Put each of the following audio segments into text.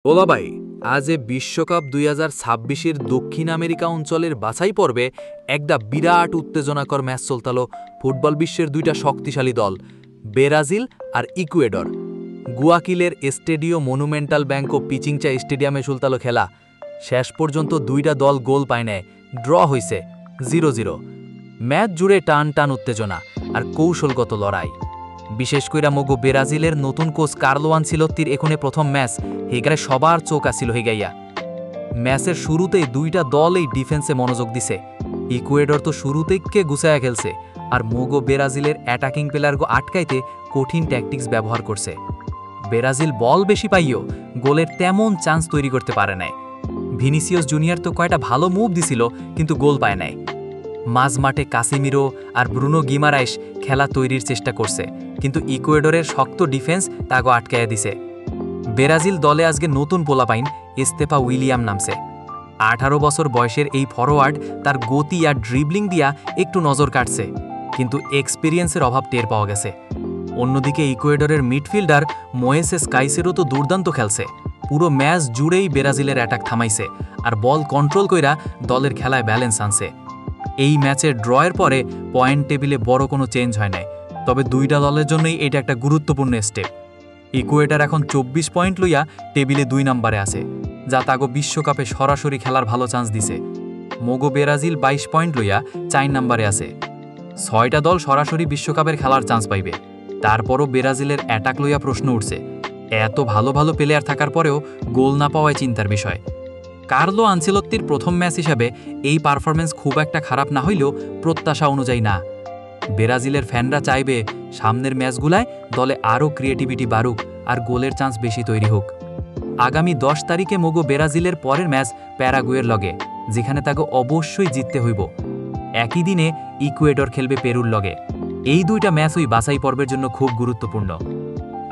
ওলাবাই আজ বিশ্বকাপ 2026-এর দক্ষিণ আমেরিকা অঞ্চলের বাছাই পর্বে একটা বিরাট উত্তেজনাকর ম্যাচ চলতালো ফুটবল বিশ্বের দুইটা শক্তিশালী দল ব্রাজিল আর ইকুয়েডর। গুয়াকিলের স্টেডিও মনুমেন্টাল ব্যাংকো পিচিংচা স্টেডিয়ামে চলতালো খেলা। শেষ পর্যন্ত দুইটা দল গোল পায় নেয়, ড্র হইছে 0-0। ম্যাচ জুড়ে টান টান উত্তেজনা আর কৌশলগত লড়াই। বিশেষ কইরা মগো ব্রাজিলের নতুন কোচ কার্লো আনচেলত্তির এখানে প্রথম ম্যাচ, হেগারে সবার চোখ আসিল হেগাইয়া। ম্যাচের শুরুতেই দুইটা দল এই ডিফেন্সে মনোযোগ দিছে। ইকুয়েডর তো শুরুতেই গুছায়া খেলছে, আর মগো ব্রাজিলের অ্যাটাকিং প্লেয়ারগো আটকাইতে কঠিন ট্যাকটিক্স ব্যবহার করছে। ব্রাজিল বল বেশি পাইও গোলের তেমন চান্স তৈরি করতে পারে নাই। ভিনিসিয়াস জুনিয়র তো কয়টা ভালো মুভ দিছিল, কিন্তু গোল পায় নাই। মাঝমাঠে কাসিমিরো আর ব্রুনো গিমারাইশ খেলা তৈরির চেষ্টা করছে, কিন্তু ইকুয়েডরের শক্ত ডিফেন্স তাগো আটকাইয়া দিছে। ব্রাজিল দলে আজকে নতুন পোলাপাইন এস্তেফা উইলিয়াম নামছে। 18 বছর বয়সের এই ফরোয়ার্ড তার গতি আর ড্রিবলিং দিয়া একটু নজর কাটছে, কিন্তু এক্সপিরিয়েন্সের অভাব টের পাওয়া গেছে। অন্যদিকে ইকুয়েডরের মিডফিল্ডার মোয়েসেস কাইসেরো তো দুর্দান্ত খেলছে। পুরো ম্যাচ জুড়েই ব্রাজিলের অ্যাটাক থামাইছে আর বল কন্ট্রোল কইরা দলের খেলায় ব্যালেন্স আনছে। এই ম্যাচের ড্রয়ের পরে পয়েন্ট টেবিলে বড় কোনো চেঞ্জ হয় নাই, তবে দুইটা দলের জন্যই এটা একটা গুরুত্বপূর্ণ স্টেপ। ইকুয়েডর এখন 24 পয়েন্ট লইয়া টেবিলে 2 নম্বরে আছে, যা তাগো বিশ্বকাপে সরাসরি খেলার ভালো চান্স দিছে। মগো ব্রাজিল 22 পয়েন্ট লইয়া 4 নম্বরে আছে। 6টা দল সরাসরি বিশ্বকাপের খেলার চান্স পাইবে। তারপরও ব্রাজিলের অ্যাটাক লইয়া প্রশ্ন উঠছে। এত ভালো ভালো প্লেয়ার থাকার পরেও গোল না পাওয়ায় চিন্তার বিষয়। কার্লো আনচেলত্তির প্রথম ম্যাচ হিসাবে এই পারফরমেন্স খুব একটা খারাপ না হইলেও প্রত্যাশা অনুযায়ী না। ব্রাজিলের ফ্যানরা চাইবে সামনের ম্যাচগুলায় দলে আরও ক্রিয়েটিভিটি বাড়ুক আর গোলের চান্স বেশি তৈরি হোক। আগামী 10 তারিখে মগো ব্রাজিলের পরের ম্যাচ প্যারাগুয়ের লগে, যেখানে তাকে অবশ্যই জিততে হইব। একই দিনে ইকুয়েডর খেলবে পেরুর লগে। এই দুইটা ম্যাচ ওই বাছাই পর্বের জন্য খুব গুরুত্বপূর্ণ।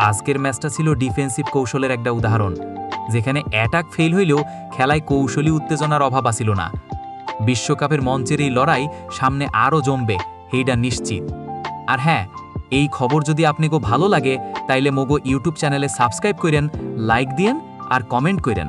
আজকের ম্যাচটা ছিল ডিফেন্সিভ কৌশলের একটা উদাহরণ, যেখানে অ্যাটাক ফেল হইলেও খেলায় কৌশলী উত্তেজনার অভাব আসিল না। বিশ্বকাপের মঞ্চের এই লড়াই সামনে আরও জমবে, এইটা নিশ্চিত। আর হ্যাঁ, এই খবর যদি আপনাকে ভালো লাগে তাইলে মগো ইউটিউব চ্যানেলে সাবস্ক্রাইব করেন, লাইক দিয়েন আর কমেন্ট করেন।